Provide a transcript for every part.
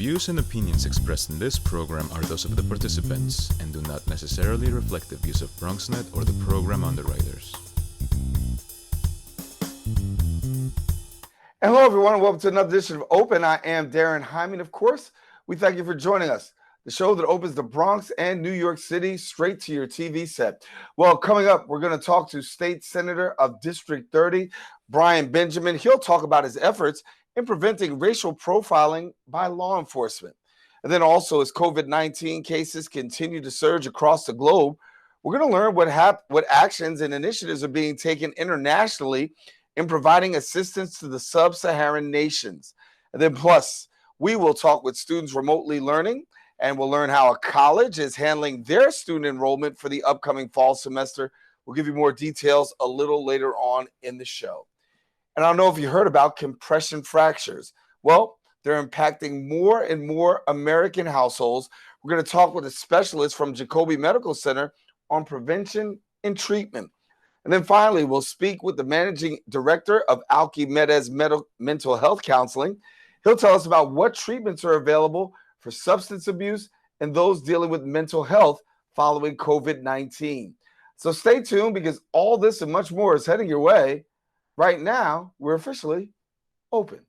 views and opinions expressed in this program are those of the participants and do not necessarily reflect the views of BronxNet or the program underwriters. Hello, everyone, and welcome to another edition of Open. I am Daren, Jaime, and of course, we thank you for joining us. The show that opens the Bronx and New York City straight to your TV set. Well, coming up, we're going to talk to State Senator of District 30, Brian Benjamin. He'll talk about his efforts in preventing racial profiling by law enforcement. And then also, as COVID-19 cases continue to surge across the globe, we're going to learn what actions and initiatives are being taken internationally in providing assistance to the sub-Saharan nations. And then plus, we will talk with students remotely learning, and we'll learn how a college is handling their student enrollment for the upcoming fall semester. We'll give you more details a little later on in the show. And I don't know if you heard about compression fractures. Well, they're impacting more and more American households. We're going to talk with a specialist from Jacobi Medical Center on prevention and treatment. And then finally, we'll speak with the managing director of Alquimedez Mental Health Counseling. He'll tell us about what treatments are available for substance abuse and those dealing with mental health following COVID-19. So stay tuned, because all this and much more is heading your way. Right now, we're officially open.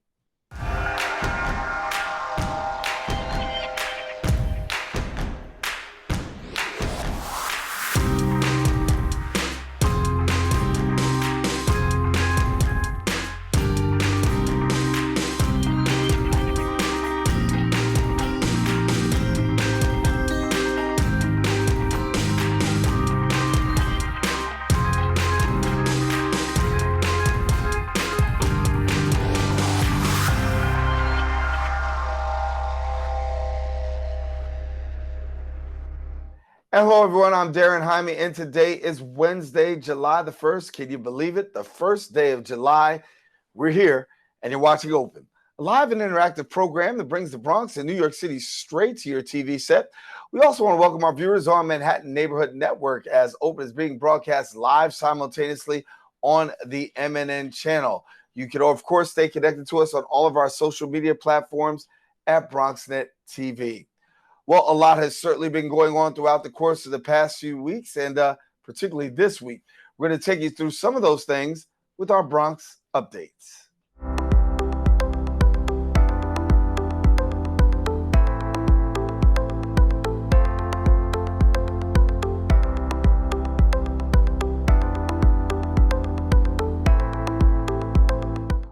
Hello, everyone. I'm Daren, Jaime, and today is Wednesday, July the 1st. Can you believe it? The first day of July. We're here, and you're watching Open, a live and interactive program that brings the Bronx and New York City straight to your TV set. We also want to welcome our viewers on Manhattan Neighborhood Network, as Open is being broadcast live simultaneously on the MNN channel. You can, of course, stay connected to us on all of our social media platforms at BronxNet TV. Well, a lot has certainly been going on throughout the course of the past few weeks, and particularly this week. We're going to take you through some of those things with our Bronx updates.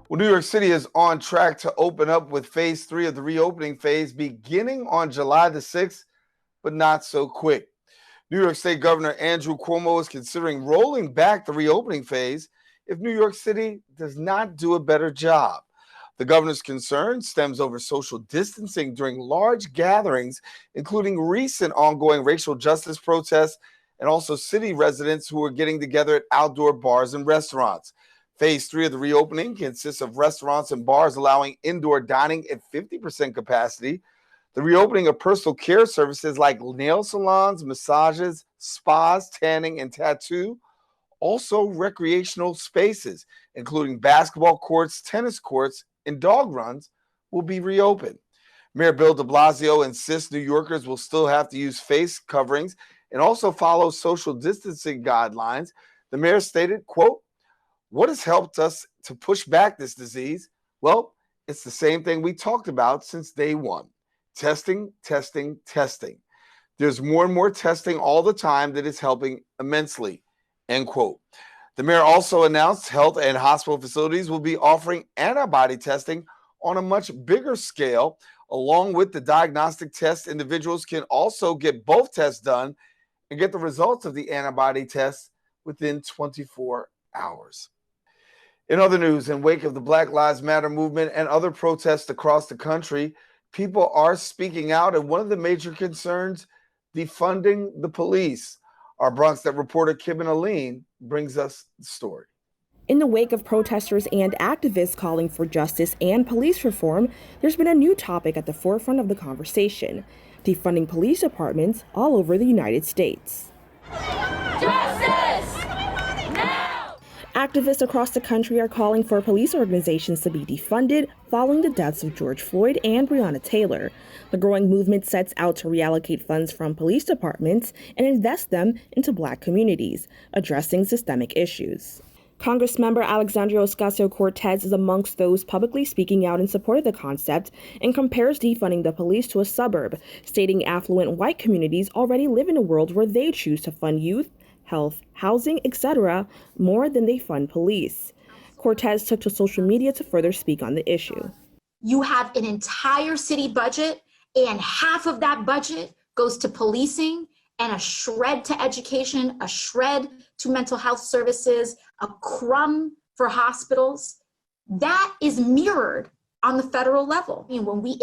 Well, New York City is on track to open up with phase 3 of the reopening phase beginning on July the 6th, but not so quick. New York State Governor Andrew Cuomo is considering rolling back the reopening phase if New York City does not do a better job. The governor's concern stems over social distancing during large gatherings, including recent ongoing racial justice protests, and also city residents who are getting together at outdoor bars and restaurants. Phase 3 of the reopening consists of restaurants and bars allowing indoor dining at 50% capacity, the reopening of personal care services like nail salons, massages, spas, tanning, and tattoo, also recreational spaces, including basketball courts, tennis courts, and dog runs, will be reopened. Mayor Bill de Blasio insists New Yorkers will still have to use face coverings and also follow social distancing guidelines. The mayor stated, quote, "What has helped us to push back this disease? Well, it's the same thing we talked about since day one. Testing, testing, testing. There's more and more testing all the time that is helping immensely," end quote. The mayor also announced health and hospital facilities will be offering antibody testing on a much bigger scale. Along with the diagnostic test, individuals can also get both tests done and get the results of the antibody test within 24 hours. In other news, in wake of the Black Lives Matter movement and other protests across the country, people are speaking out, and one of the major concerns, defunding the police. Our BronxNet reporter, Kim and Aline, brings us the story. In the wake of protesters and activists calling for justice and police reform, there's been a new topic at the forefront of the conversation: defunding police departments all over the United States. Justice! Now! Activists across the country are calling for police organizations to be defunded following the deaths of George Floyd and Breonna Taylor. The growing movement sets out to reallocate funds from police departments and invest them into Black communities, addressing systemic issues. Congressmember Alexandria Ocasio-Cortez is amongst those publicly speaking out in support of the concept and compares defunding the police to a suburb, stating affluent white communities already live in a world where they choose to fund youth, health, housing, etc., more than they fund police. Cortez took to social media to further speak on the issue. You have an entire city budget, and half of that budget goes to policing and a shred to education, a shred to mental health services, a crumb for hospitals. That is mirrored on the federal level. I mean, when we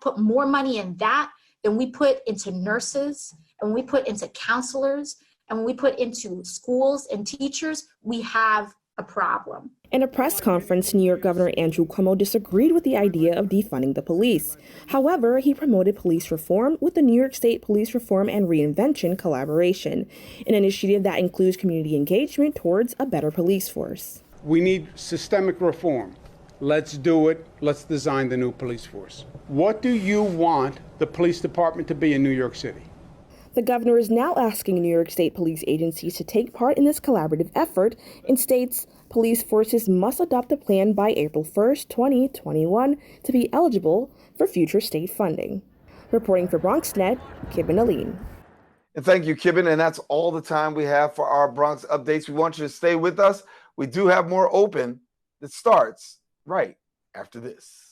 put more money in that than we put into nurses, and when we put into counselors, and when we put into schools and teachers, we have a problem. In a press conference, New York Governor Andrew Cuomo disagreed with the idea of defunding the police. However, he promoted police reform with the New York State Police Reform and Reinvention Collaboration, an initiative that includes community engagement towards a better police force. We need systemic reform. Let's do it. Let's design the new police force. What do you want the police department to be in New York City? The governor is now asking New York State police agencies to take part in this collaborative effort and states police forces must adopt a plan by April 1st, 2021 to be eligible for future state funding. Reporting for BronxNet, Kibben Aline. And thank you, Kibben. And that's all the time we have for our Bronx updates. We want you to stay with us. We do have more open that starts right after this.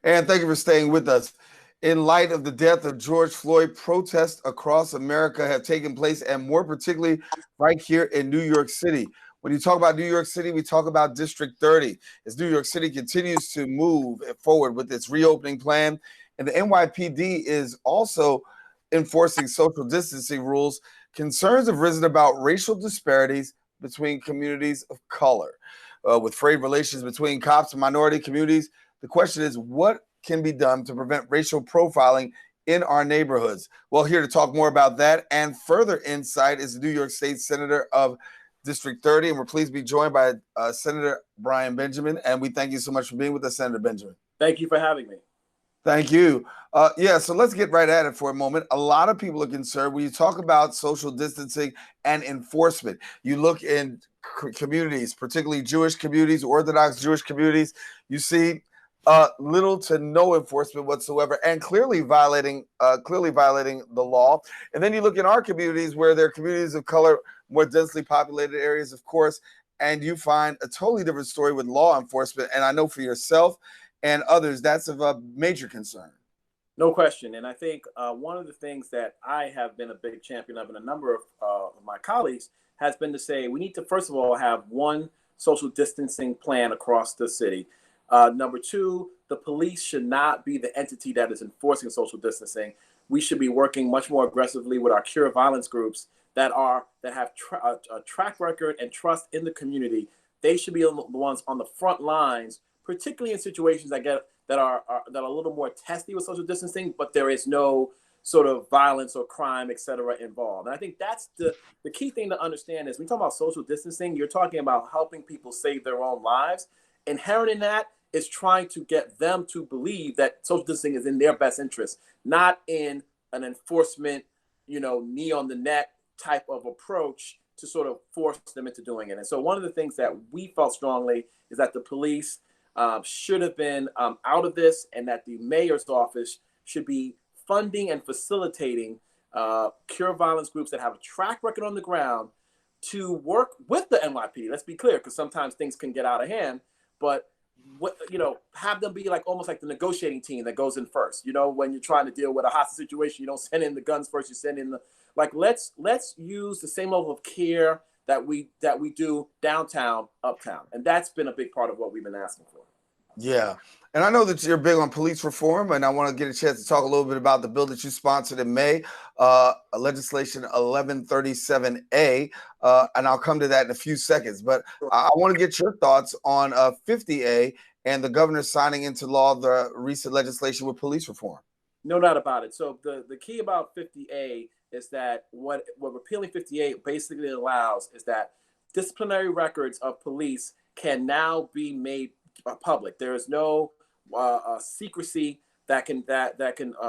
And thank you for staying with us. In light of the death of George Floyd, protests across America have taken place, and more particularly right here in New York City. When you talk about New York City, we talk about District 30. As New York City continues to move forward with its reopening plan, and the NYPD is also enforcing social distancing rules, concerns have risen about racial disparities between communities of color. With frayed relations between cops and minority communities, the question is, what can be done to prevent racial profiling in our neighborhoods? Well, here to talk more about that and further insight is the New York State Senator of District 30, and we're pleased to be joined by Senator Brian Benjamin, and we thank you so much for being with us, Senator Benjamin. Thank you for having me. Thank you. So let's get right at it for a moment. A lot of people are concerned when you talk about social distancing and enforcement. You look in communities, particularly Jewish communities, Orthodox Jewish communities, you see little to no enforcement whatsoever, and clearly violating the law. And then you look in our communities where they're communities of color, more densely populated areas, of course, and you find a totally different story with law enforcement. And I know for yourself and others, that's of a major concern. No question. And I think one of the things that I have been a big champion of, and a number of my colleagues, has been to say we need to, first of all, have one social distancing plan across the city. Number two, the police should not be the entity that is enforcing social distancing. we should be working much more aggressively with our cure violence groups that have a track record and trust in the community. They should be the ones on the front lines, particularly in situations that are a little more testy with social distancing, but there is no sort of violence or crime, et cetera, involved. And I think that's the key thing to understand is when you talk about social distancing, you're talking about helping people save their own lives. Inherent in that is trying to get them to believe that social distancing is in their best interest, not in an enforcement, knee on the neck type of approach to sort of force them into doing it. And so one of the things that we felt strongly is that the police should have been out of this, and that the mayor's office should be funding and facilitating cure violence groups that have a track record on the ground to work with the NYPD. Let's be clear, because sometimes things can get out of hand, but have them be like almost like the negotiating team that goes in first. When you're trying to deal with a hostage situation, you don't send in the guns first, you send in the let's use the same level of care that we do downtown, uptown. And that's been a big part of what we've been asking for. Yeah. And I know that you're big on police reform, and I want to get a chance to talk a little bit about the bill that you sponsored in May, legislation 1137A, and I'll come to that in a few seconds. But I want to get your thoughts on 50A and the governor signing into law the recent legislation with police reform. No doubt about it. So the key about 50A is that what repealing 50A basically allows is that disciplinary records of police can now be made public. There is no secrecy that can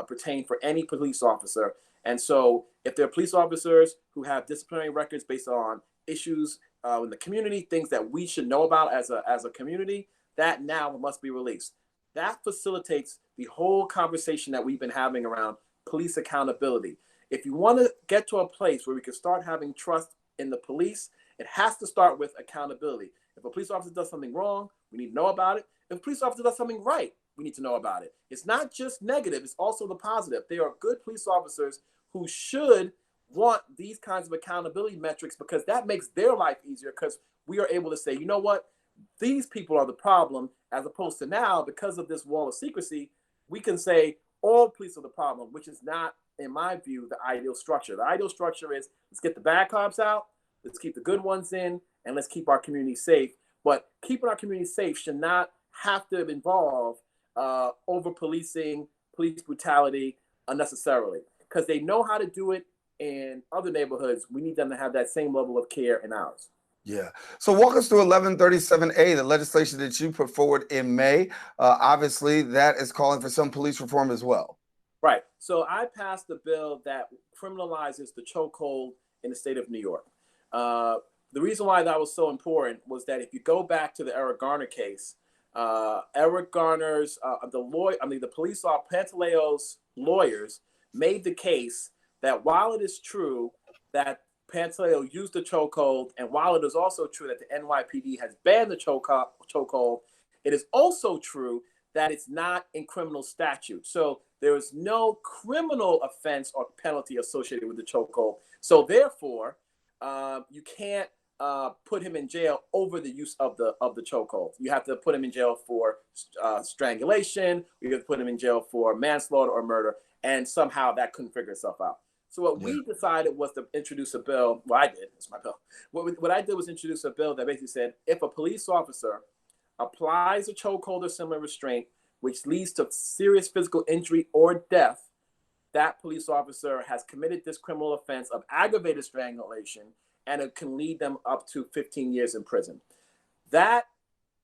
pertain for any police officer. And so if there are police officers who have disciplinary records based on issues in the community, things that we should know about as a community, that now must be released. That facilitates the whole conversation that we've been having around police accountability. If you want to get to a place where we can start having trust in the police, it has to start with accountability. If a police officer does something wrong, we need to know about it. If a police officer does something right, we need to know about it. It's not just negative, it's also the positive. They are good police officers who should want these kinds of accountability metrics, because that makes their life easier, because we are able to say, you know what, these people are the problem, as opposed to now, because of this wall of secrecy, we can say all police are the problem, which is not, in my view, the ideal structure. The ideal structure is, let's get the bad cops out, let's keep the good ones in, and let's keep our community safe. But keeping our community safe should not have to involve over-policing, police brutality unnecessarily, because they know how to do it in other neighborhoods. We need them to have that same level of care in ours. Yeah. So walk us through 1137A, the legislation that you put forward in May. Obviously, that is calling for some police reform as well. Right. So I passed a bill that criminalizes the chokehold in the state of New York. The reason why that was so important was that if you go back to the Eric Garner case, Eric Garner's the police officer, Pantaleo's lawyers made the case that while it is true that Pantaleo used the chokehold, and while it is also true that the NYPD has banned the chokehold, it is also true that it's not in criminal statute. So there is no criminal offense or penalty associated with the chokehold. So therefore, you can't put him in jail over the use of the chokehold. You have to put him in jail for strangulation. You have to put him in jail for manslaughter or murder, and somehow that couldn't figure itself out. So what we decided was to introduce a bill. Well, I did. It's my bill. What I did was introduce a bill that basically said, if a police officer applies a chokehold or similar restraint, which leads to serious physical injury or death, that police officer has committed this criminal offense of aggravated strangulation, and it can lead them up to 15 years in prison. That,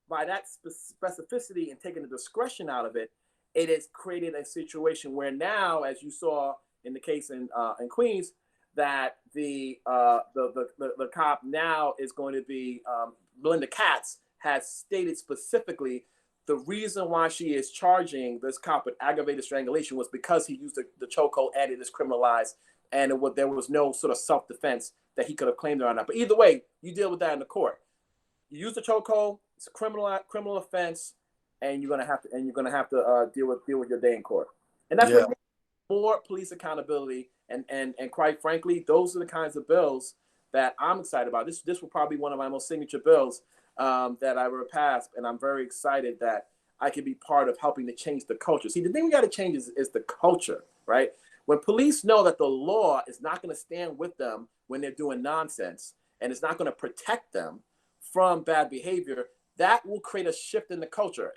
by that specificity and taking the discretion out of it, it has created a situation where now, as you saw in the case in Queens, that the cop now is going to be, Melinda Katz has stated specifically the reason why she is charging this cop with aggravated strangulation was because he used the chokehold and it is criminalized, and there was no sort of self-defense that he could have claimed or not. But either way, you deal with that in the court. You use the chokehold, it's a criminal offense, and you're gonna have to deal with your day in court. And that's what more police accountability, and quite frankly, those are the kinds of bills that I'm excited about. This will probably be one of my most signature bills that I ever passed, and I'm very excited that I can be part of helping to change the culture. See, the thing we got to change is the culture, right? When police know that the law is not going to stand with them when they're doing nonsense and it's not going to protect them from bad behavior, that will create a shift in the culture.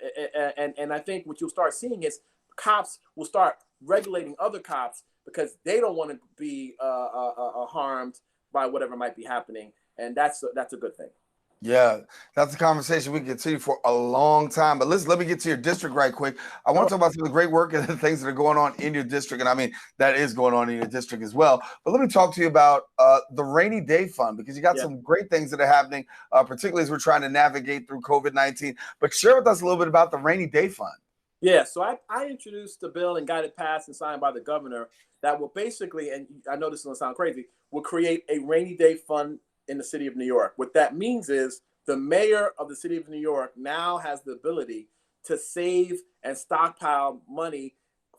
And I think what you'll start seeing is cops will start regulating other cops because they don't want to be harmed by whatever might be happening. And that's a good thing. Yeah, that's a conversation we can continue for a long time. But let me get to your district right quick. I want to talk about some of the great work and the things that are going on in your district. And I mean, that is going on in your district as well. But let me talk to you about the Rainy Day Fund, because you got some great things that are happening, particularly as we're trying to navigate through COVID-19. But share with us a little bit about the Rainy Day Fund. Yeah, so I introduced the bill and got it passed and signed by the governor that will basically, and I know this is going to sound crazy, will create a rainy day fund in the city of New York. What that means is the mayor of the city of New York now has the ability to save and stockpile money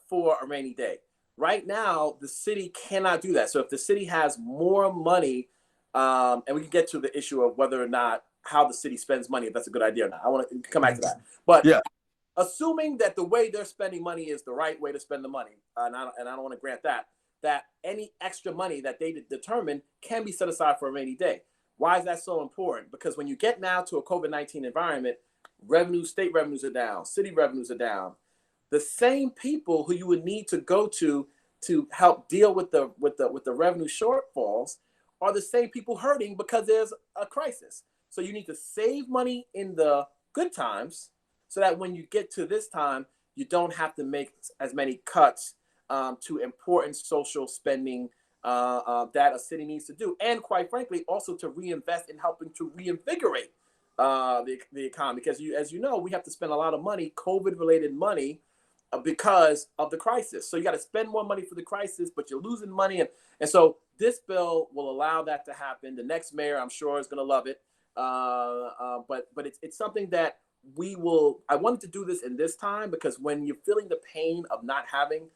for a rainy day. Right now, the city cannot do that. So if the city has more money, and we can get to the issue of whether or not how the city spends money, if that's a good idea or not. I want to come back to that. But yeah, assuming that the way they're spending money is the right way to spend the money, and I don't want to grant that any extra money that they determine can be set aside for a rainy day. Why is that so important? Because when you get now to a COVID-19 environment, state revenues are down, city revenues are down. The same people who you would need to go to help deal with the revenue shortfalls are the same people hurting because there's a crisis. So you need to save money in the good times so that when you get to this time, you don't have to make as many cuts to important social spending that a city needs to do. And quite frankly, also to reinvest in helping to reinvigorate the economy. Because as you know, we have to spend a lot of money, COVID-related money, because of the crisis. So you got to spend more money for the crisis, but you're losing money. And so this bill will allow that to happen. The next mayor, I'm sure, is going to love it. But it's something that I wanted to do this in this time because when you're feeling the pain of not having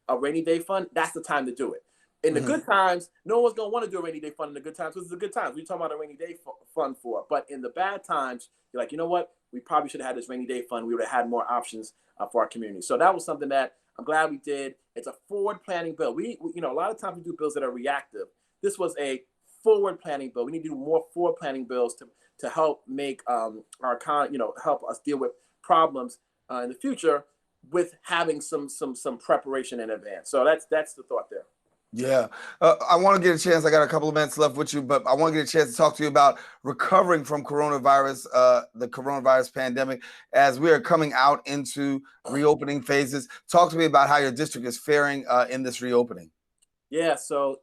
a rainy day fund, that's the time to do it. In the good times, no one's going to want to do a rainy day fund in the good times. This is the good times. We're talking about a rainy day fund for. But in the bad times, you're like, you know what? We probably should have had this rainy day fund. We would have had more options for our community. So that was something that I'm glad we did. It's a forward planning bill. We a lot of times we do bills that are reactive. This was a forward planning bill. We need to do more forward planning bills to help make help us deal with problems in the future with having some preparation in advance. So that's the thought there. Yeah. I want to get a chance. I got a couple of minutes left with you, but I want to get a chance to talk to you about recovering from coronavirus, the coronavirus pandemic, as we are coming out into reopening phases. Talk to me about how your district is faring in this reopening. Yeah. So,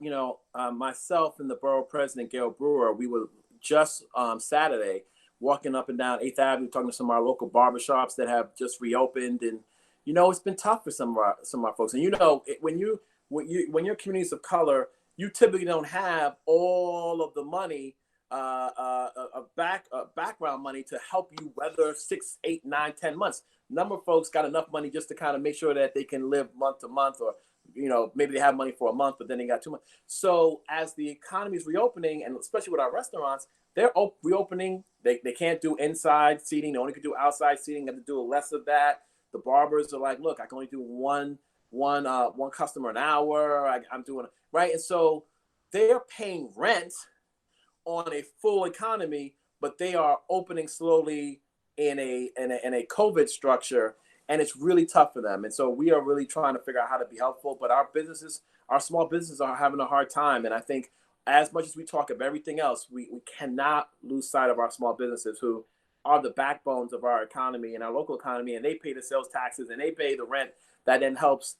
myself and the borough president, Gail Brewer, we were just Saturday walking up and down 8th Avenue, talking to some of our local barbershops that have just reopened. And, it's been tough for some of our folks. And, when you're communities of color, you typically don't have all of the money, background money to help you weather 6, 8, 9, 10 months. A number of folks got enough money just to kind of make sure that they can live month to month, or, maybe they have money for a month, but then they got 2 months. So as the economy is reopening, and especially with our restaurants, they're reopening. They can't do inside seating. They only can do outside seating. They have to do less of that. The barbers are like, look, I can only do one customer an hour. I'm doing right. And so they're paying rent on a full economy, but they are opening slowly in a COVID structure, and it's really tough for them. And so we are really trying to figure out how to be helpful, but our small businesses are having a hard time. And I think as much as we talk of everything else, we cannot lose sight of our small businesses, who are the backbones of our economy and our local economy, and they pay the sales taxes and they pay the rent that then helps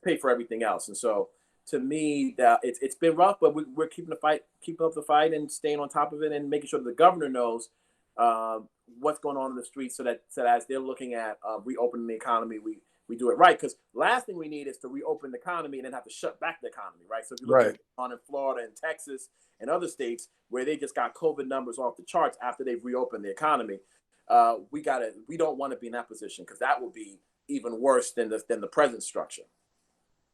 pay for everything else. And so to me, it's been rough, but we're keeping up the fight and staying on top of it and making sure that the governor knows what's going on in the streets, so that as they're looking at reopening the economy, we do it right. Because last thing we need is to reopen the economy and then have to shut back the economy, right? So if you look at on in Florida and Texas and other states where they just got COVID numbers off the charts after they've reopened the economy, we don't want to be in that position, because that will be even worse than the present structure.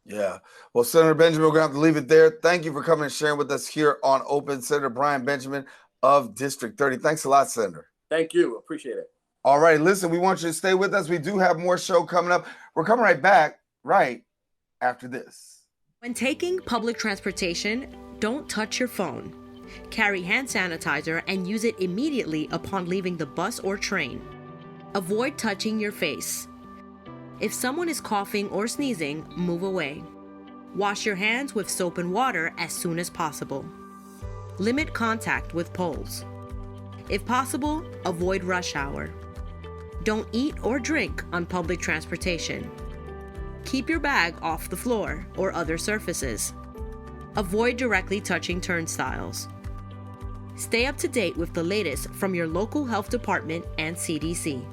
Yeah. Well, Senator Benjamin, we're going to have to leave it there. Thank you for coming and sharing with us here on Open. Senator Brian Benjamin of District 30. Thanks a lot, Senator. Thank you. Appreciate it. All right. Listen, we want you to stay with us. We do have more show coming up. We're coming right back right after this. When taking public transportation, don't touch your phone. Carry hand sanitizer and use it immediately upon leaving the bus or train. Avoid touching your face. If someone is coughing or sneezing, move away. Wash your hands with soap and water as soon as possible. Limit contact with poles. If possible, avoid rush hour. Don't eat or drink on public transportation. Keep your bag off the floor or other surfaces. Avoid directly touching turnstiles. Stay up to date with the latest from your local health department and CDC.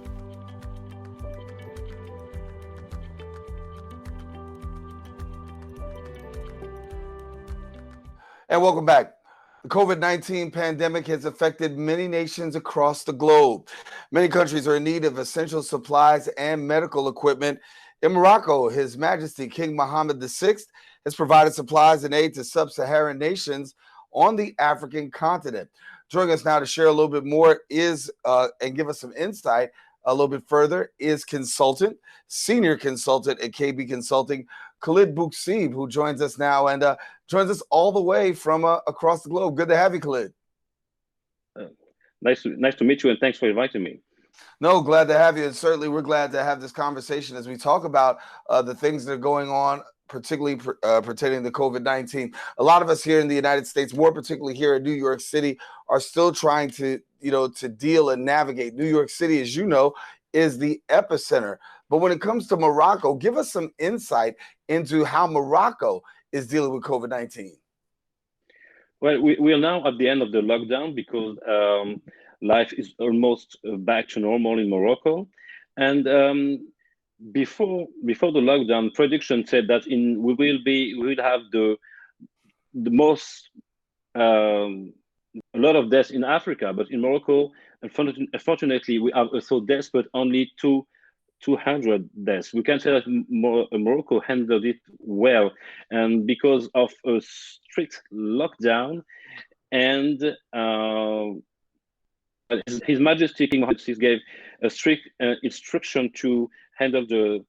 And welcome back. The COVID-19 pandemic has affected many nations across the globe. Many countries are in need of essential supplies and medical equipment. In Morocco, His Majesty King Mohammed VI has provided supplies and aid to sub-Saharan nations on the African continent. Joining us now to share a little bit more and give us some insight a little bit further is senior consultant at KB Consulting, Khalid Bouksib, who joins us now and joins us all the way from across the globe. Good to have you, Khalid. Nice to meet you, and thanks for inviting me. No, glad to have you. And certainly we're glad to have this conversation as we talk about the things that are going on, particularly pertaining to COVID-19. A lot of us here in the United States, more particularly here in New York City, are still trying to deal and navigate. New York City, as you know, is the epicenter. But when it comes to Morocco, give us some insight into how Morocco is dealing with COVID-19. Well, we are now at the end of the lockdown because life is almost back to normal in Morocco. And before the lockdown, prediction said that we will have the most a lot of deaths in Africa, but in Morocco, unfortunately, we have also deaths, but only 200 deaths. We can say that Morocco handled it well, and because of a strict lockdown, and His Majesty King Mohammed VI gave a strict instruction to handle the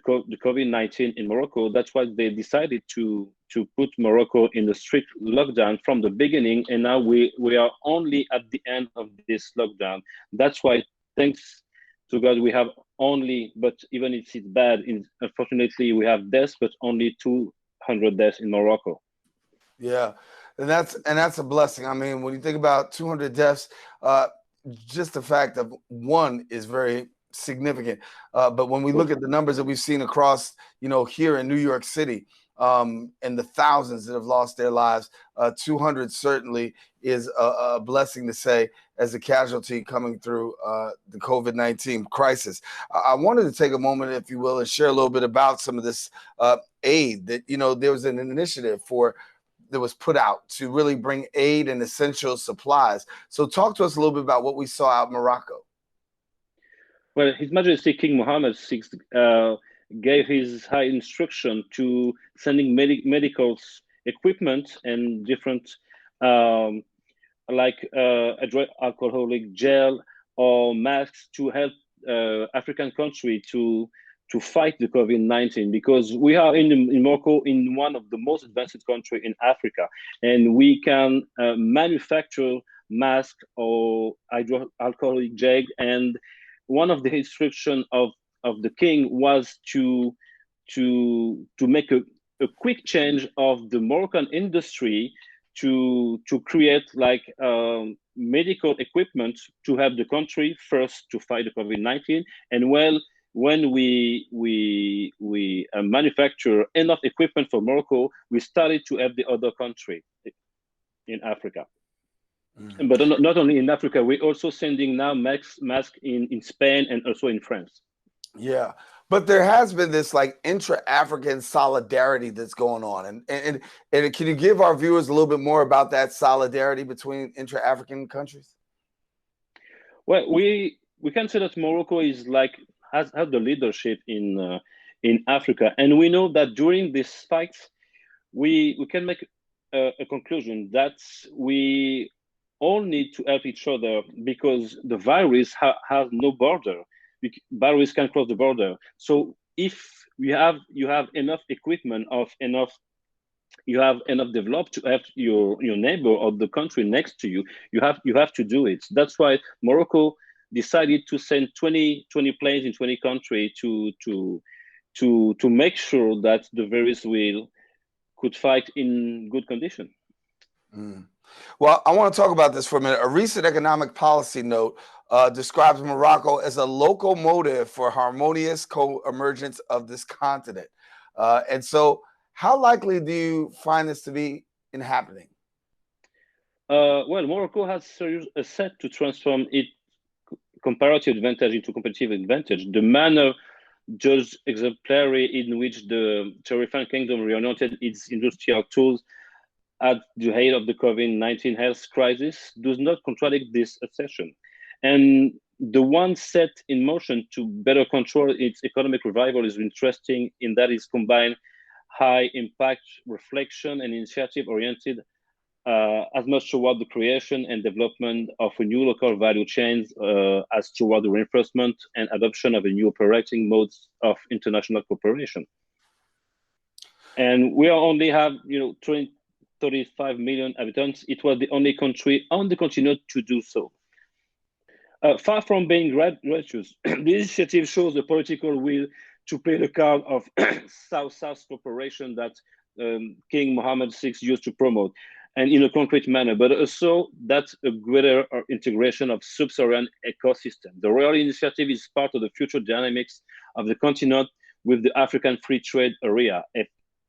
COVID-19 in Morocco. That's why they decided to put Morocco in the strict lockdown from the beginning, and now we are only at the end of this lockdown. That's why, thanks to God, we have only, but even if it's bad, unfortunately, we have deaths, but only 200 deaths in Morocco. Yeah, and that's a blessing. I mean, when you think about 200 deaths, just the fact of one is very significant. But when we look at the numbers that we've seen across, here in New York City, and the thousands that have lost their lives, 200 certainly is a blessing to say as a casualty coming through the COVID-19 crisis. I wanted to take a moment, if you will, and share a little bit about some of this aid that, there was an initiative that was put out to really bring aid and essential supplies. So talk to us a little bit about what we saw out in Morocco. Well, His Majesty King Mohammed VI gave his high instruction to sending medical equipment and different alcoholic gel or masks to help African country to fight the COVID-19, because we are in Morocco, in one of the most advanced countries in Africa, and we can manufacture masks or hydroalcoholic gel. And one of the instructions of the king was to make a quick change of the Moroccan industry to create medical equipment to help the country first to fight the COVID-19. And when we manufacture enough equipment for Morocco, we started to help the other country in Africa. Mm-hmm. But not only in Africa, we're also sending now masks in Spain and also in France. Yeah, but there has been this intra-African solidarity that's going on, and can you give our viewers a little bit more about that solidarity between intra-African countries? Well, we can say that Morocco is has the leadership in Africa, and we know that during this fight, we can make a conclusion that we all need to help each other, because the virus has no border. Virus can cross the border. So if you have enough equipment of enough you have enough developed to have your neighbor or the country next to you. You have to do it. That's why Morocco decided to send 20 planes in 20 countries to make sure that the virus could fight in good condition. Mm. Well, I want to talk about this for a minute. A recent economic policy note describes Morocco as a locomotive for harmonious co-emergence of this continent. And so how likely do you find this to be happening? Well, Morocco has set to transform its comparative advantage into competitive advantage. The manner just exemplary in which the terrifying kingdom reoriented its industrial tools at the height of the COVID-19 health crisis does not contradict this assertion. And the one set in motion to better control its economic revival is interesting in that it's combined high impact reflection and initiative oriented as much toward the creation and development of a new local value chains as toward the reinforcement and adoption of a new operating modes of international cooperation. And we only have 35 million inhabitants. It was the only country on the continent to do so. Far from being gratuitous, the initiative shows the political will to play the card of South-South cooperation that King Mohammed VI used to promote, and in a concrete manner, but also that a greater integration of sub-Saharan ecosystem. The Royal Initiative is part of the future dynamics of the continent with the African Free Trade Area,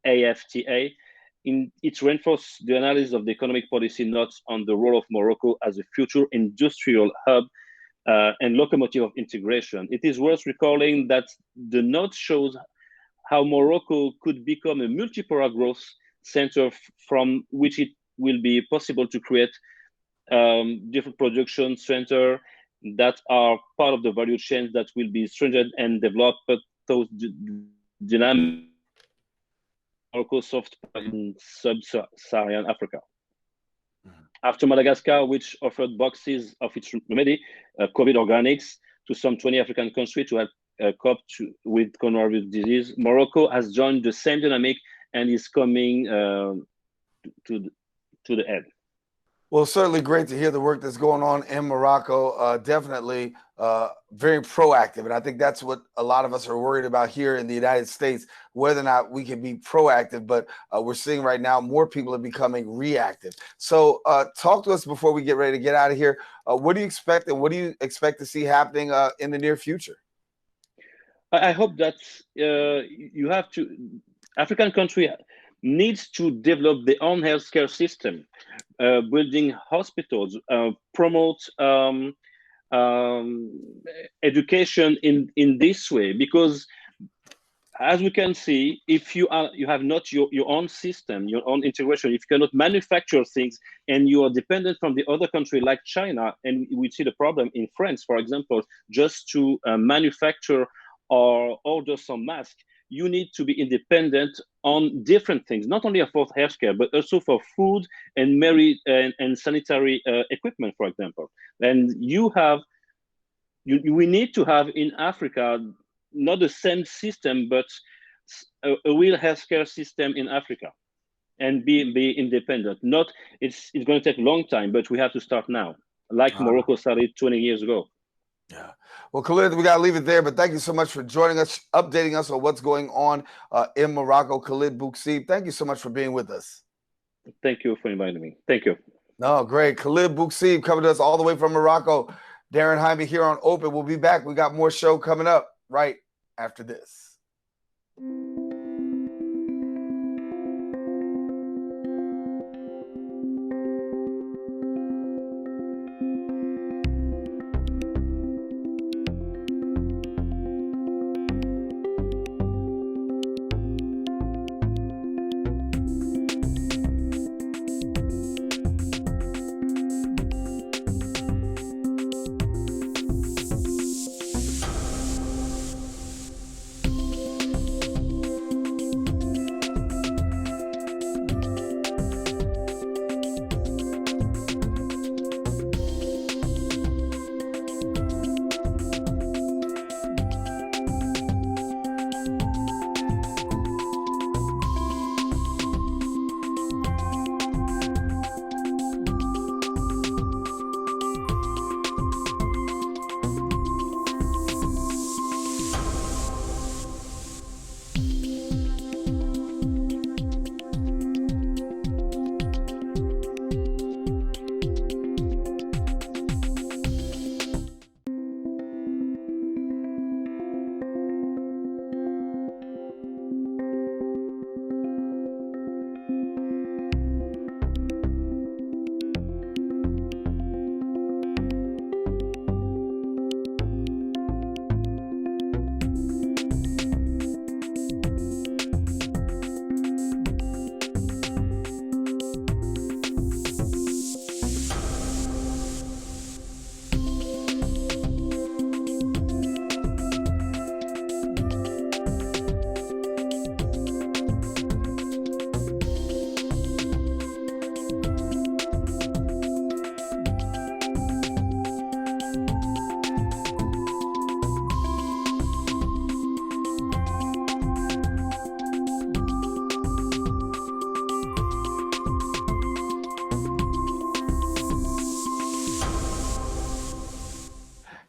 AFTA. It reinforces the analysis of the economic policy notes on the role of Morocco as a future industrial hub and locomotive of integration. It is worth recalling that the note shows how Morocco could become a multipolar growth center from which it will be possible to create different production centers that are part of the value chains that will be strengthened and developed those dynamic Morocco soft in sub-Saharan Africa. After Madagascar, which offered boxes of its remedy, COVID organics, to some 20 African countries to help cope with coronavirus disease, Morocco has joined the same dynamic and is coming to the end. Well, certainly great to hear the work that's going on in Morocco. Definitely very proactive. And I think that's what a lot of us are worried about here in the United States, whether or not we can be proactive. But we're seeing right now more people are becoming reactive. So talk to us before we get ready to get out of here. What do you expect, and what do you expect to see happening in the near future? I hope that African country needs to develop their own healthcare system, building hospitals, promote education in this way, because as we can see, if you have not your own system, your own integration, if you cannot manufacture things and you are dependent from the other country like China, and we see the problem in France, for example, just to manufacture or order some masks, you need to be independent on different things, not only for healthcare, but also for food and and sanitary equipment, for example. And we need to have in Africa, not the same system, but a real healthcare system in Africa, and be independent. It's going to take a long time, but we have to start now, like Morocco started 20 years ago. Yeah. Well, Khalid, we got to leave it there, but thank you so much for joining us, updating us on what's going on in Morocco. Khalid Bouksib, thank you so much for being with us. Thank you for inviting me. Thank you. No, great. Khalid Bouksib coming to us all the way from Morocco. Daren, Jaime here on Open. We'll be back. We got more show coming up right after this.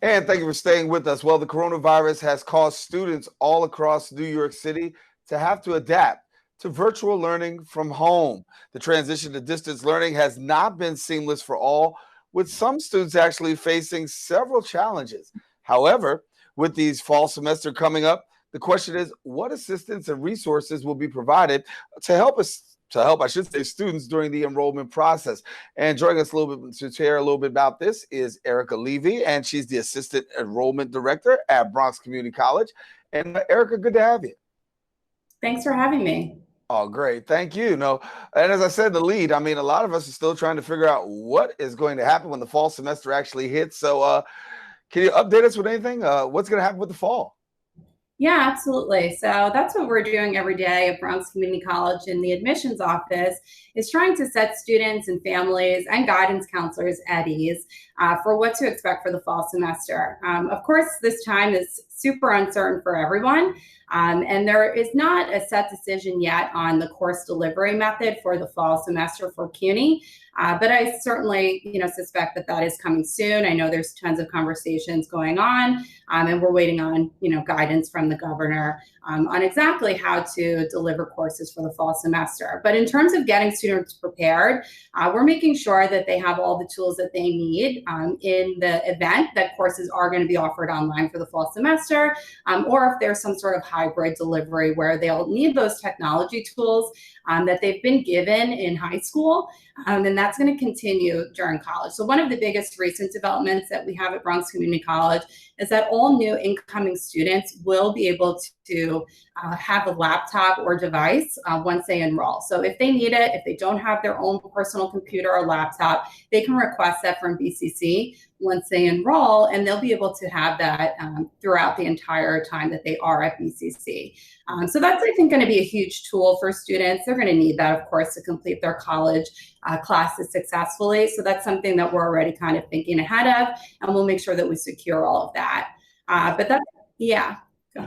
And thank you for staying with us. Well, the coronavirus has caused students all across New York City to have to adapt to virtual learning from home. The transition to distance learning has not been seamless for all, with some students actually facing several challenges. However, with these fall semester coming up, the question is, what assistance and resources will be provided to help students during the enrollment process? And joining us a little bit to share a little bit about this is Erica Levy, and she's the Assistant Enrollment Director at Bronx Community College. And Erica, good to have you. Thanks for having me. Oh, great. Thank you. And as I said in the lead, I mean, a lot of us are still trying to figure out what is going to happen when the fall semester actually hits. So can you update us with anything? What's going to happen with the fall? Yeah, absolutely. So that's what we're doing every day at Bronx Community College in the admissions office, is trying to set students and families and guidance counselors at ease for what to expect for the fall semester. Of course, this time is super uncertain for everyone. And there is not a set decision yet on the course delivery method for the fall semester for CUNY. But I certainly, suspect that that is coming soon. I know there's tons of conversations going on, and we're waiting on, guidance from the governor on exactly how to deliver courses for the fall semester. But in terms of getting students prepared, we're making sure that they have all the tools that they need in the event that courses are going to be offered online for the fall semester, or if there's some sort of hybrid delivery where they'll need those technology tools that they've been given in high school, and that's going to continue during college. So one of the biggest recent developments that we have at Bronx Community College is that all new incoming students will be able to have a laptop or device once they enroll. So if they need it, if they don't have their own personal computer or laptop, they can request that from BCC once they enroll, and they'll be able to have that throughout the entire time that they are at BCC. So that's, I think, going to be a huge tool for students. They're going to need that, of course, to complete their college classes successfully. So that's something that we're already kind of thinking ahead of, and we'll make sure that we secure all of that. But that's, yeah.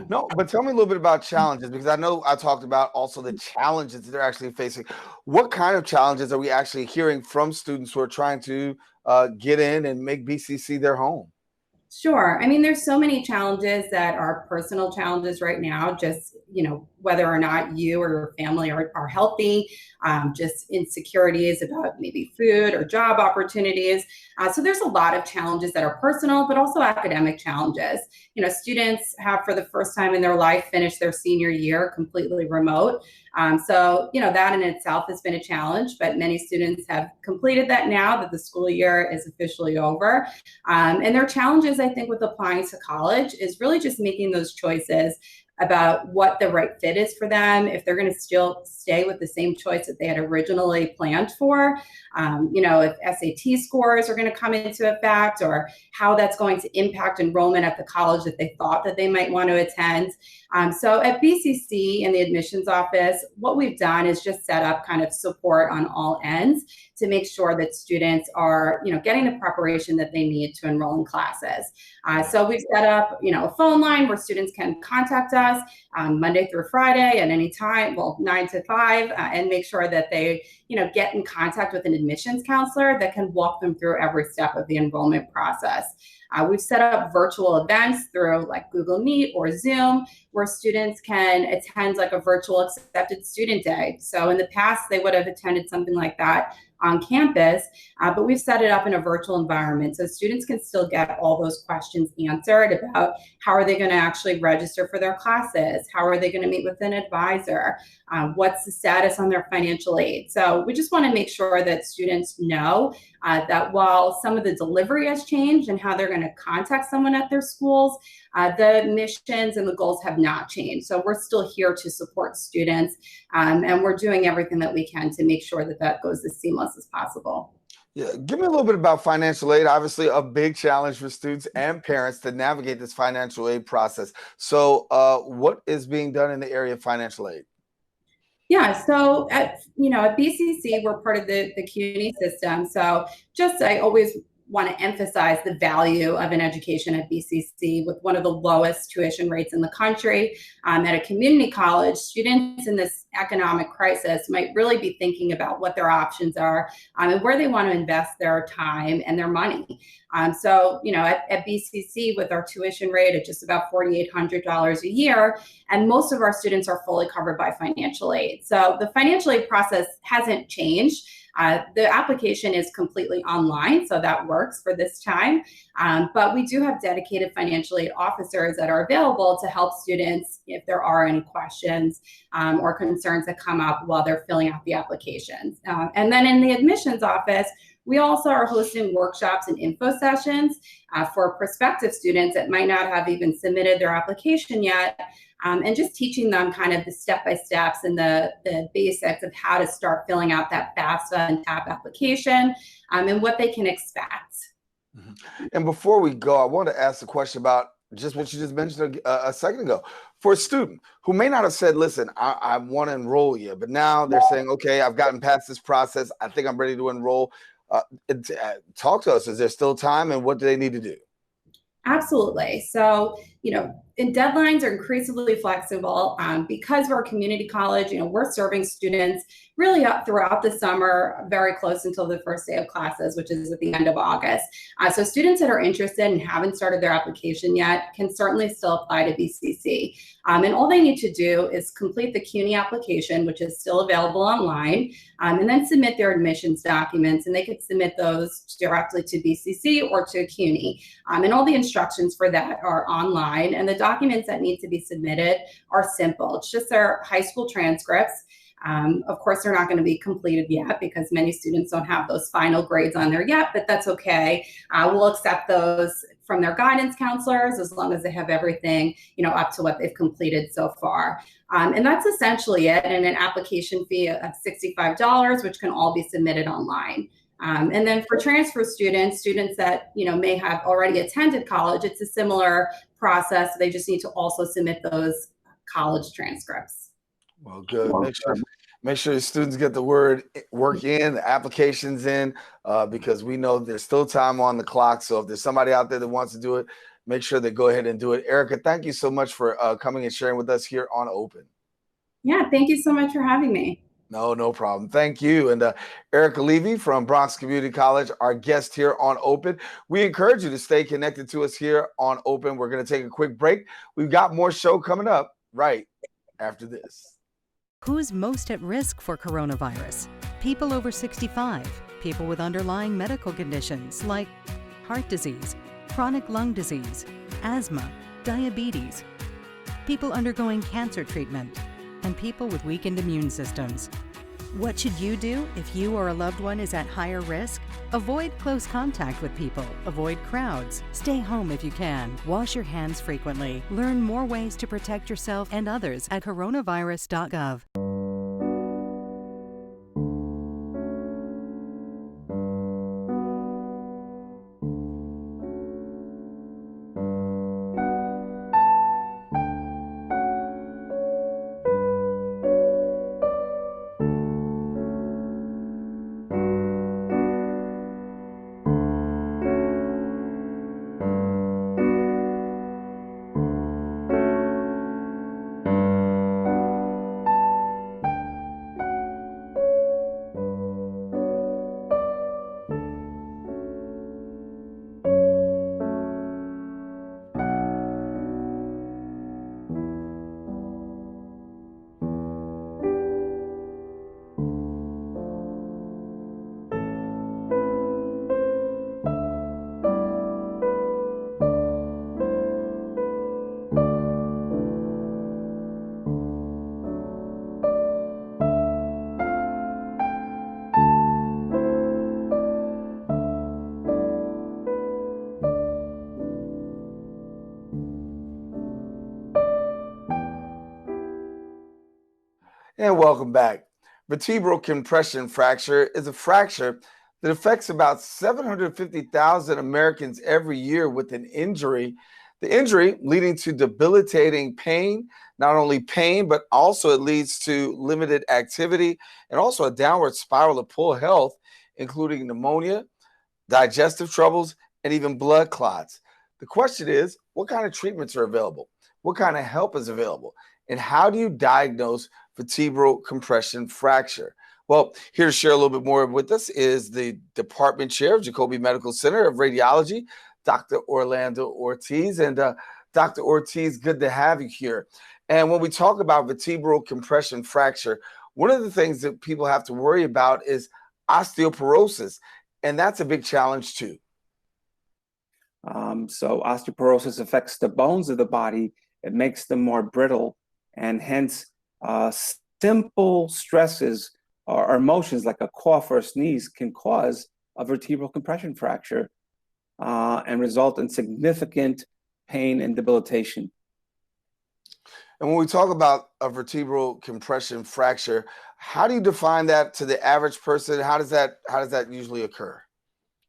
No, but tell me a little bit about challenges, because I know I talked about also the challenges that they're actually facing. What kind of challenges are we actually hearing from students who are trying to get in and make BCC their home? Sure. I mean, there's so many challenges that are personal challenges right now, just, whether or not you or your family are healthy, just insecurities about maybe food or job opportunities. So there's a lot of challenges that are personal, but also academic challenges. Students have, for the first time in their life, finished their senior year completely remote. So, that in itself has been a challenge, but many students have completed that now that the school year is officially over. And their challenges, I think, with applying to college is really just making those choices about what the right fit is for them, if they're going to still stay with the same choice that they had originally planned for, if SAT scores are going to come into effect, or how that's going to impact enrollment at the college that they thought that they might want to attend. So at BCC in the admissions office, what we've done is just set up kind of support on all ends to make sure that students are, getting the preparation that they need to enroll in classes. So we've set up, a phone line where students can contact us Monday through Friday at any time, 9 to 5, and make sure that they, get in contact with an admissions counselor that can walk them through every step of the enrollment process. We've set up virtual events through like Google Meet or Zoom, where students can attend like a virtual accepted student day. So in the past, they would have attended something like that on campus, but we've set it up in a virtual environment so students can still get all those questions answered about how are they going to actually register for their classes, how are they going to meet with an advisor, what's the status on their financial aid. So we just want to make sure that students know that while some of the delivery has changed and how they're going to contact someone at their schools, the missions and the goals have not changed. So we're still here to support students, and we're doing everything that we can to make sure that that goes as seamless as possible. Yeah, give me a little bit about financial aid. Obviously, a big challenge for students and parents to navigate this financial aid process. So what is being done in the area of financial aid? Yeah, so at BCC, we're part of the CUNY system. So I always want to emphasize the value of an education at BCC with one of the lowest tuition rates in the country. At a community college, students in this economic crisis might really be thinking about what their options are and where they want to invest their time and their money. So, at BCC, with our tuition rate at just about $4,800 a year, and most of our students are fully covered by financial aid. So the financial aid process hasn't changed. The application is completely online, so that works for this time. But we do have dedicated financial aid officers that are available to help students if there are any questions or concerns that come up while they're filling out the applications. And then in the admissions office, we also are hosting workshops and info sessions for prospective students that might not have even submitted their application yet, and just teaching them kind of the step-by-steps and the basics of how to start filling out that FAFSA and TAP application and what they can expect. Mm-hmm. And before we go, I want to ask a question about just what you just mentioned a second ago. For a student who may not have said, listen, I want to enroll you, but now they're saying, okay, I've gotten past this process. I think I'm ready to enroll. Talk to us. Is there still time, and what do they need to do? Absolutely. So, and deadlines are increasingly flexible because we're a community college. We're serving students really up throughout the summer, very close until the first day of classes, which is at the end of August. So students that are interested and haven't started their application yet can certainly still apply to BCC. And all they need to do is complete the CUNY application, which is still available online, and then submit their admissions documents. And they could submit those directly to BCC or to CUNY. And all the instructions for that are online. And the documents that need to be submitted are simple. It's just their high school transcripts. Of course, they're not going to be completed yet because many students don't have those final grades on there yet, but that's okay. We'll accept those from their guidance counselors as long as they have everything, up to what they've completed so far. And that's essentially it. And an application fee of $65, which can all be submitted online. And then for transfer students that, may have already attended college, it's a similar process. They just need to also submit those college transcripts. Well, good. Make sure your students get the work in, the applications in, because we know there's still time on the clock. So if there's somebody out there that wants to do it, make sure they go ahead and do it. Erica, thank you so much for coming and sharing with us here on Open. Yeah, thank you so much for having me. No problem. Thank you. And Erica Levy from Bronx Community College, our guest here on Open. We encourage you to stay connected to us here on Open. We're going to take a quick break. We've got more show coming up right after this. Who's most at risk for coronavirus? People over 65, people with underlying medical conditions like heart disease, chronic lung disease, asthma, diabetes, people undergoing cancer treatment, and people with weakened immune systems. What should you do if you or a loved one is at higher risk? Avoid close contact with people. Avoid crowds. Stay home if you can. Wash your hands frequently. Learn more ways to protect yourself and others at coronavirus.gov. And welcome back. Vertebral compression fracture is a fracture that affects about 750,000 Americans every year with an injury. The injury leading to debilitating pain, not only pain, but also it leads to limited activity and also a downward spiral of poor health, including pneumonia, digestive troubles, and even blood clots. The question is, what kind of treatments are available? What kind of help is available? And how do you diagnose vertebral compression fracture? Well, here to share a little bit more with us is the department chair of Jacobi Medical Center of Radiology, Dr. Orlando Ortiz. And Dr. Ortiz, good to have you here. And when we talk about vertebral compression fracture, one of the things that people have to worry about is osteoporosis. And that's a big challenge too. So osteoporosis affects the bones of the body. It makes them more brittle, and hence simple stresses or emotions like a cough or a sneeze can cause a vertebral compression fracture and result in significant pain and debilitation. And when we talk about a vertebral compression fracture, how do you define that to the average person? How does that usually occur?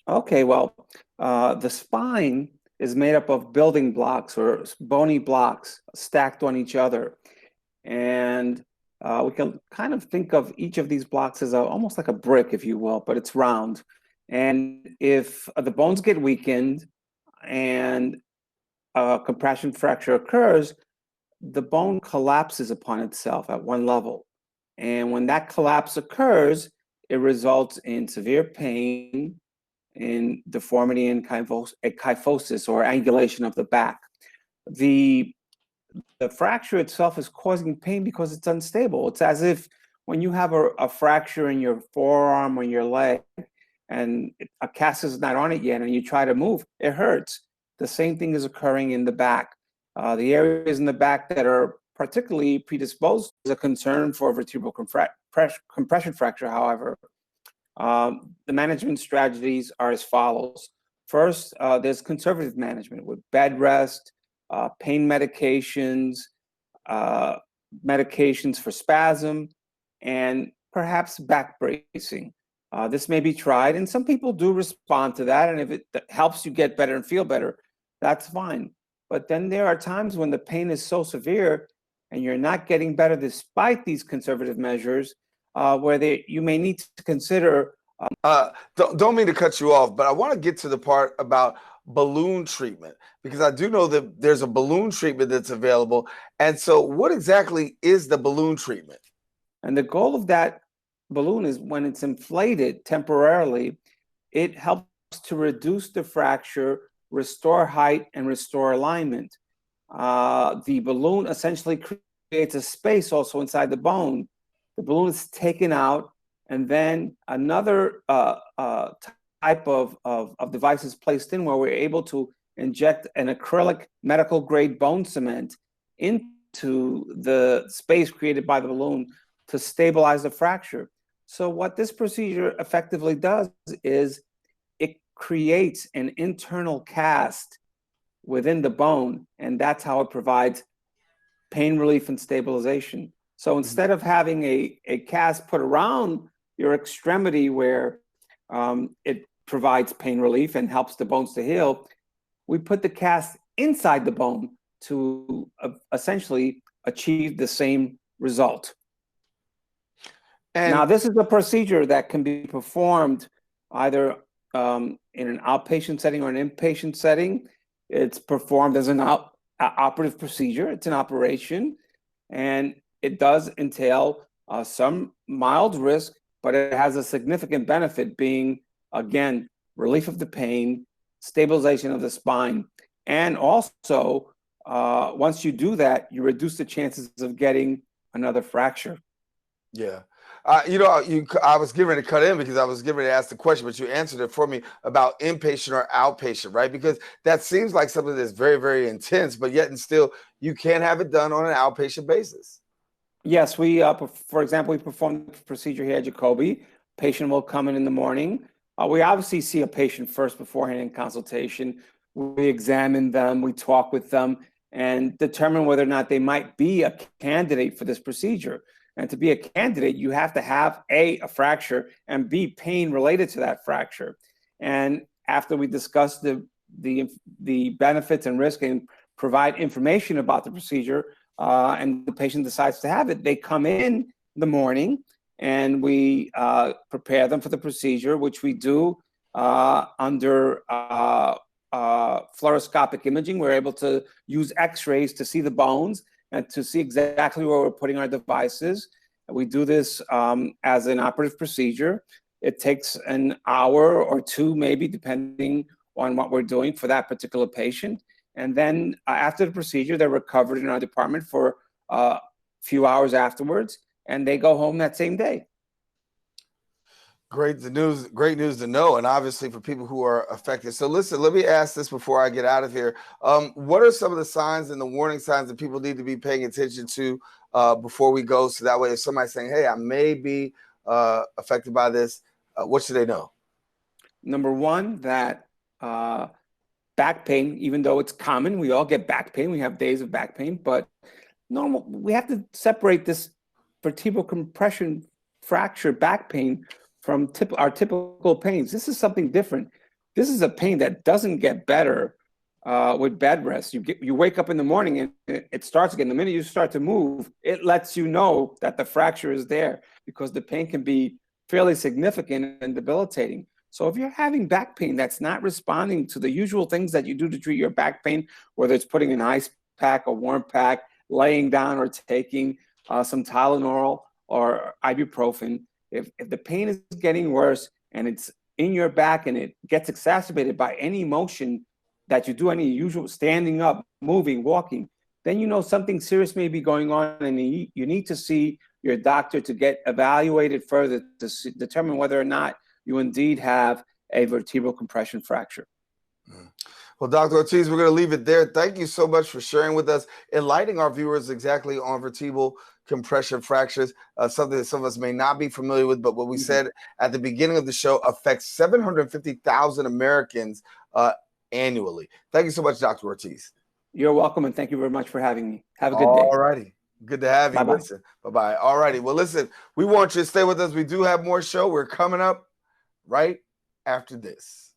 Okay, well, the spine is made up of building blocks or bony blocks stacked on each other. And we can kind of think of each of these blocks as almost like a brick, if you will, but it's round. And if the bones get weakened and a compression fracture occurs, the bone collapses upon itself at one level. And when that collapse occurs, it results in severe pain, in deformity and kyphosis or angulation of the back. The fracture itself is causing pain because it's unstable. It's as if when you have a fracture in your forearm or your leg and a cast is not on it yet and you try to move, it hurts. The same thing is occurring in the back. The areas in the back that are particularly predisposed is a concern for vertebral compression fracture, however. The management strategies are as follows. First, there's conservative management with bed rest, pain medications, medications for spasm, and perhaps back bracing. This may be tried, and some people do respond to that, and if it helps you get better and feel better, that's fine. But then there are times when the pain is so severe and you're not getting better despite these conservative measures, where you may need to consider. Don't mean to cut you off, but I want to get to the part about balloon treatment, because I do know that there's a balloon treatment that's available. And so what exactly is the balloon treatment? And the goal of that balloon is when it's inflated temporarily, it helps to reduce the fracture, restore height, and restore alignment. The balloon essentially creates a space also inside the bone. The balloon is taken out, and then another type of device is placed in where we're able to inject an acrylic medical grade bone cement into the space created by the balloon to stabilize the fracture. So what this procedure effectively does is it creates an internal cast within the bone, and that's how it provides pain relief and stabilization. So instead of having a cast put around your extremity where it provides pain relief and helps the bones to heal, we put the cast inside the bone to essentially achieve the same result. And now, this is a procedure that can be performed either in an outpatient setting or an inpatient setting. It's performed as an operative procedure. It's an operation, and it does entail some mild risk, but it has a significant benefit being, again, relief of the pain, stabilization of the spine, and also, once you do that, you reduce the chances of getting another fracture. Yeah. I was getting ready to cut in because I was getting ready to ask the question, but you answered it for me about inpatient or outpatient, right? Because that seems like something that's very, very intense, but yet and still you can have it done on an outpatient basis. Yes, for example, we perform the procedure here at Jacobi. Patient will come in the morning. We obviously see a patient first beforehand in consultation. We examine them, we talk with them, and determine whether or not they might be a candidate for this procedure. And to be a candidate, you have to have a fracture and B, pain related to that fracture. And after we discuss the benefits and risk and provide information about the procedure, and the patient decides to have it, they come in the morning and we prepare them for the procedure, which we do under fluoroscopic imaging. We're able to use x-rays to see the bones and to see exactly where we're putting our devices. We do this as an operative procedure. It takes an hour or two, maybe, depending on what we're doing for that particular patient. And then after the procedure, they're recovered in our department for a few hours afterwards, and they go home that same day. Great news to know, and obviously for people who are affected. So listen, let me ask this before I get out of here. What are some of the signs and the warning signs that people need to be paying attention to before we go? So that way, if somebody's saying, hey, I may be affected by this, what should they know? Number one, that back pain, even though it's common, we all get back pain. We have days of back pain, but we have to separate this vertebral compression fracture back pain from our typical pains. This is something different. This is a pain that doesn't get better with bed rest. You wake up in the morning and it starts again. The minute you start to move, it lets you know that the fracture is there, because the pain can be fairly significant and debilitating. So if you're having back pain that's not responding to the usual things that you do to treat your back pain, whether it's putting an ice pack, a warm pack, laying down, or taking some Tylenol or ibuprofen, if the pain is getting worse and it's in your back and it gets exacerbated by any motion that you do, any usual standing up, moving, walking, then you know something serious may be going on, and you need to see your doctor to get evaluated further to determine whether or not you indeed have a vertebral compression fracture. Well, Dr. Ortiz, we're going to leave it there. Thank you so much for sharing with us, enlightening our viewers exactly on vertebral compression fractures, something that some of us may not be familiar with, but what we said at the beginning of the show affects 750,000 Americans annually. Thank you so much, Dr. Ortiz. You're welcome, and thank you very much for having me. Have a good day. All righty. Good to have you. Bye-bye. Listen. Bye-bye. All righty. Well, listen, we want you to stay with us. We do have more show. We're coming up right after this.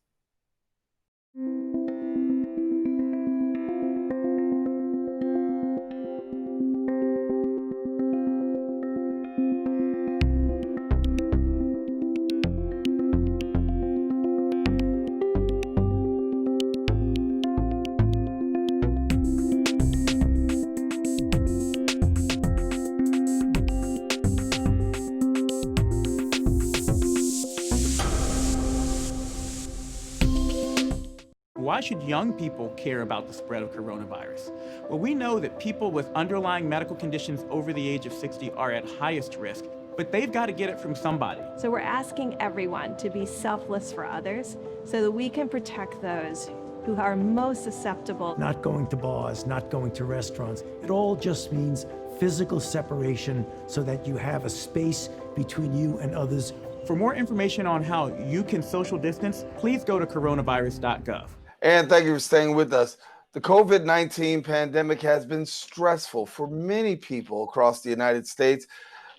Why should young people care about the spread of coronavirus? Well, we know that people with underlying medical conditions over the age of 60 are at highest risk, but they've got to get it from somebody. So we're asking everyone to be selfless for others so that we can protect those who are most susceptible. Not going to bars, not going to restaurants. It all just means physical separation so that you have a space between you and others. For more information on how you can social distance, please go to coronavirus.gov. And thank you for staying with us. The COVID-19 pandemic has been stressful for many people across the United States,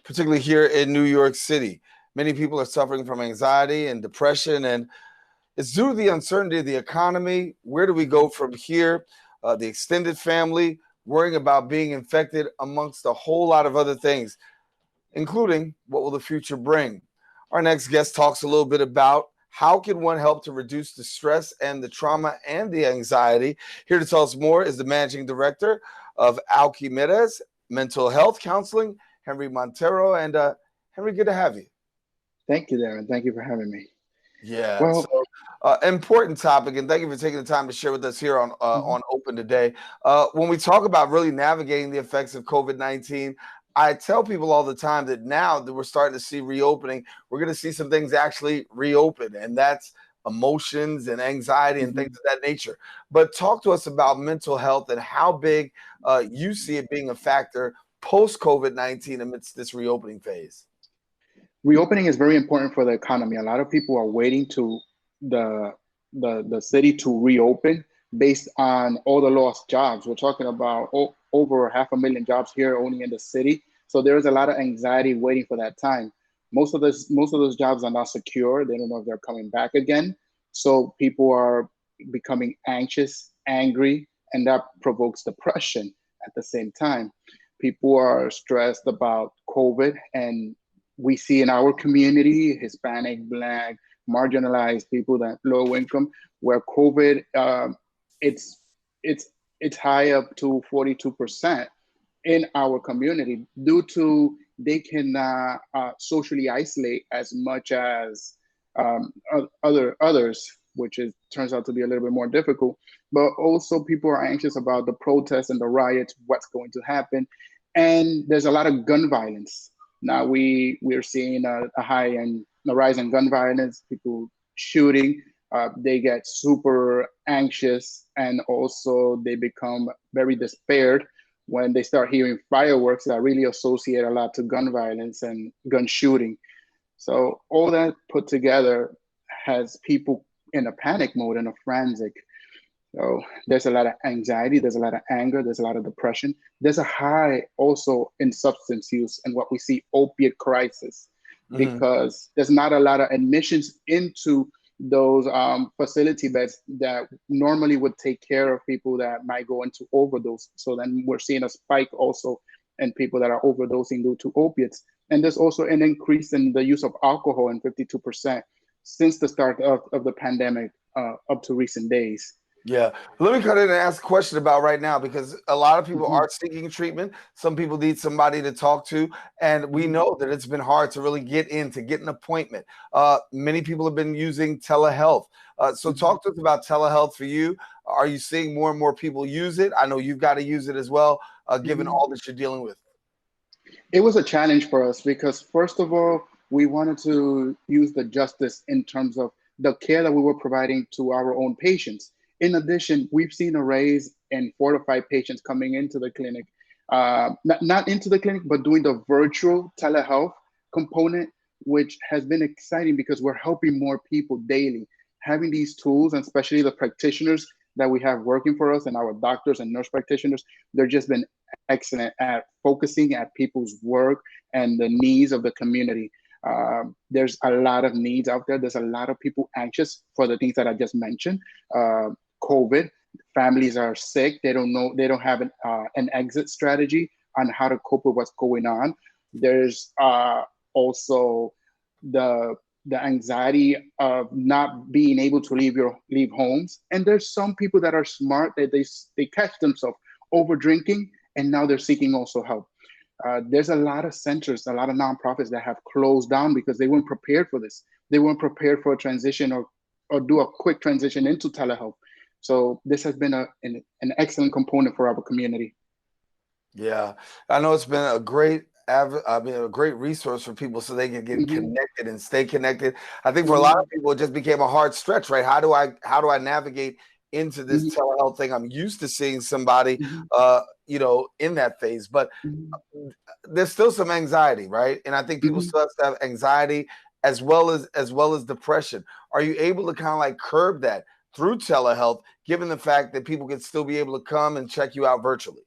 particularly here in New York City. Many people are suffering from anxiety and depression, and it's due to the uncertainty of the economy. Where do we go from here? The extended family, worrying about being infected, amongst a whole lot of other things, including what will the future bring. Our next guest talks a little bit about how can one help to reduce the stress and the trauma and the anxiety. Here to tell us more is the managing director of Alquimedez Mental Health Counseling, Henry Montero. And Henry, good to have you. Thank you, Daren. Thank you for having me. Yeah, well, so, important topic, and thank you for taking the time to share with us here on Open today. When we talk about really navigating the effects of COVID-19, I tell people all the time that now that we're starting to see reopening, we're going to see some things actually reopen, and that's emotions and anxiety and things of that nature. But talk to us about mental health and how big you see it being a factor post-COVID-19 amidst this reopening phase. Reopening is very important for the economy. A lot of people are waiting to the city to reopen based on all the lost jobs. We're talking about over 500,000 jobs here only in the city. So there's a lot of anxiety waiting for that time. Most of those jobs are not secure. They don't know if they're coming back again. So people are becoming anxious, angry, and that provokes depression at the same time. People are stressed about COVID, and we see in our community, Hispanic, Black, marginalized people, that low income, where COVID, it's high up to 42% in our community due to they cannot socially isolate as much as others, which turns out to be a little bit more difficult. But also people are anxious about the protests and the riots, what's going to happen. And there's a lot of gun violence. Now we're seeing a rise in gun violence, people shooting. They get super anxious, and also they become very despaired when they start hearing fireworks that really associate a lot to gun violence and gun shooting. So all that put together has people in a panic mode and a frenzic. So there's a lot of anxiety, there's a lot of anger, there's a lot of depression. There's a high also in substance use and what we see opiate crisis, because there's not a lot of admissions into those facility beds that normally would take care of people that might go into overdose. So then we're seeing a spike also in people that are overdosing due to opiates. And there's also an increase in the use of alcohol in 52% since the start of the pandemic up to recent days. Yeah. Let me cut in and ask a question about right now, because a lot of people are seeking treatment. Some people need somebody to talk to. And we know that it's been hard to really get an appointment. Many people have been using telehealth. So talk to us about telehealth for you. Are you seeing more and more people use it? I know you've got to use it as well, given all that you're dealing with. It was a challenge for us because, first of all, we wanted to use the justice in terms of the care that we were providing to our own patients. In addition, we've seen a raise in 4 to 5 patients coming into the clinic, not into the clinic, but doing the virtual telehealth component, which has been exciting because we're helping more people daily. Having these tools, and especially the practitioners that we have working for us and our doctors and nurse practitioners, they've just been excellent at focusing at people's work and the needs of the community. There's a lot of needs out there. There's a lot of people anxious for the things that I just mentioned. COVID, families are sick. They don't know, they don't have an exit strategy on how to cope with what's going on. There's also the anxiety of not being able to leave homes. And there's some people that are smart that they catch themselves over drinking, and now they're seeking also help. There's a lot of centers, a lot of nonprofits that have closed down because they weren't prepared for this. They weren't prepared for a transition or do a quick transition into telehealth. So this has been an excellent component for our community. Yeah, I know it's been a great resource for people so they can get connected and stay connected. I think for a lot of people, it just became a hard stretch, right? How do I navigate into this telehealth thing? I'm used to seeing somebody, in that phase, but there's still some anxiety, right? And I think people still have to have anxiety as well as depression. Are you able to kind of like curb that through telehealth, given the fact that people can still be able to come and check you out virtually?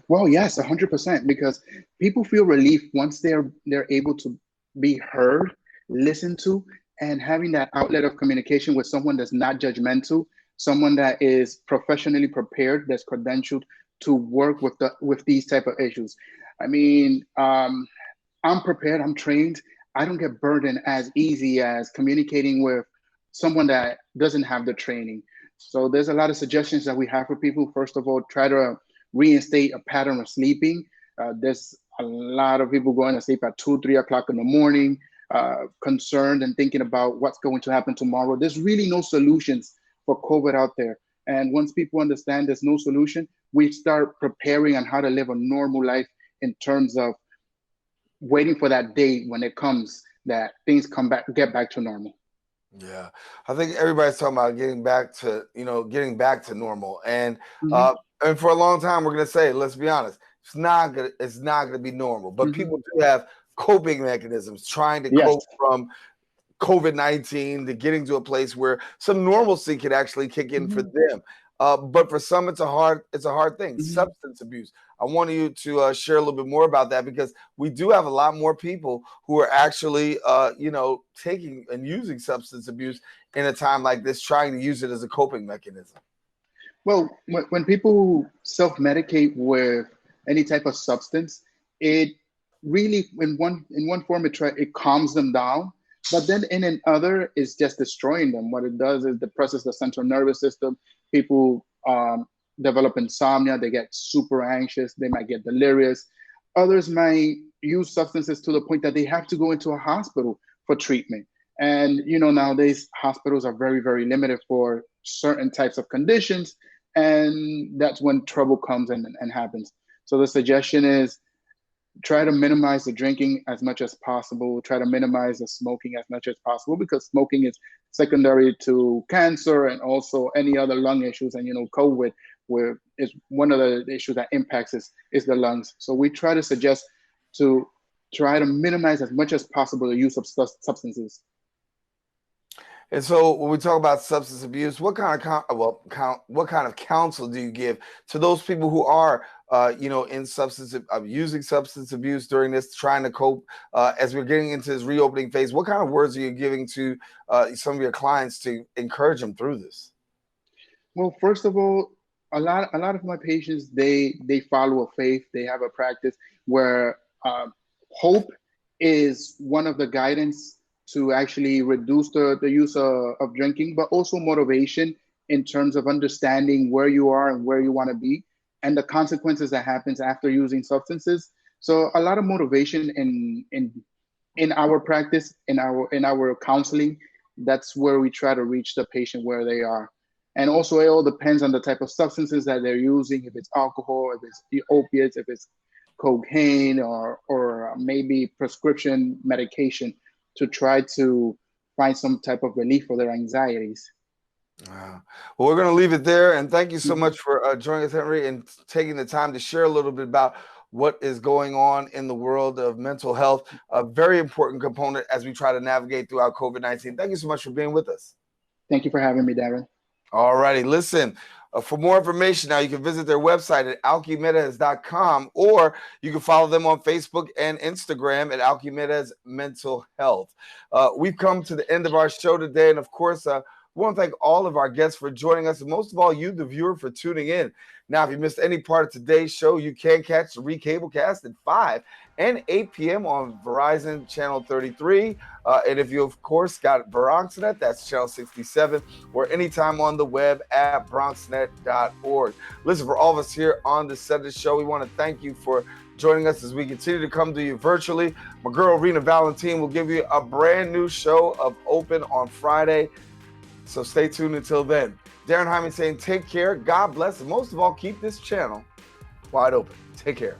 Well, yes, 100%, because people feel relief once they're able to be heard, listened to, and having that outlet of communication with someone that's not judgmental, someone that is professionally prepared, that's credentialed to work with these type of issues. I mean, I'm prepared, I'm trained. I don't get burdened as easy as communicating with someone that doesn't have the training. So there's a lot of suggestions that we have for people. First of all, try to reinstate a pattern of sleeping. There's a lot of people going to sleep at 2, 3 o'clock in the morning, concerned and thinking about what's going to happen tomorrow. There's really no solutions for COVID out there. And once people understand there's no solution, we start preparing on how to live a normal life in terms of waiting for that day when it comes that things get back to normal. Yeah, I think everybody's talking about getting back to normal, and for a long time we're gonna say, let's be honest, it's not gonna be normal. But people do have coping mechanisms, trying to cope from COVID-19 to getting to a place where some normalcy could actually kick in for them. But for some, it's a hard thing. Substance abuse. I want you to share a little bit more about that, because we do have a lot more people who are actually, taking and using substance abuse in a time like this, trying to use it as a coping mechanism. Well, when people self-medicate with any type of substance, it really, in one form, it calms them down. But then in other, it's just destroying them. What it does is depresses the central nervous system. People develop insomnia. They get super anxious. They might get delirious. Others might use substances to the point that they have to go into a hospital for treatment. And, nowadays hospitals are very, very limited for certain types of conditions. And that's when trouble comes and happens. So the suggestion is try to minimize the drinking as much as possible. Try to minimize the smoking as much as possible, because smoking is secondary to cancer and also any other lung issues. And, COVID is one of the issues that impacts is the lungs. So we try to suggest to try to minimize as much as possible the use of substances. And so when we talk about substance abuse, what kind of counsel do you give to those people who are, using substance abuse during this, trying to cope as we're getting into this reopening phase? What kind of words are you giving to some of your clients to encourage them through this? Well, first of all, a lot of my patients, they follow a faith. They have a practice where hope is one of the guidance to actually reduce the use of drinking, but also motivation in terms of understanding where you are and where you want to be and the consequences that happens after using substances. So a lot of motivation in our practice, in our counseling. That's where we try to reach the patient where they are. And also it all depends on the type of substances that they're using, if it's alcohol, if it's the opiates, if it's cocaine, or maybe prescription medication, to try to find some type of relief for their anxieties. Well, we're going to leave it there. And thank you so much for joining us, Henry, and taking the time to share a little bit about what is going on in the world of mental health, a very important component as we try to navigate throughout COVID-19. Thank you so much for being with us. Thank you for having me, Daren. All righty. Listen, for more information now, you can visit their website at Alquimedez.com, or you can follow them on Facebook and Instagram at Alquimedez Mental Health. We've come to the end of our show today. And of course, we want to thank all of our guests for joining us, and most of all, you, the viewer, for tuning in. Now, if you missed any part of today's show, you can catch the recablecast at 5 and 8 p.m. on Verizon Channel 33. And if you, of course, got BronxNet, that's Channel 67, or anytime on the web at BronxNet.org. Listen, for all of us here on the set of the show, we want to thank you for joining us as we continue to come to you virtually. My girl, Rena Valentine, will give you a brand new show of Open on Friday. So stay tuned until then. Daren, Jaime saying take care, God bless, and most of all, keep this channel wide open. Take care.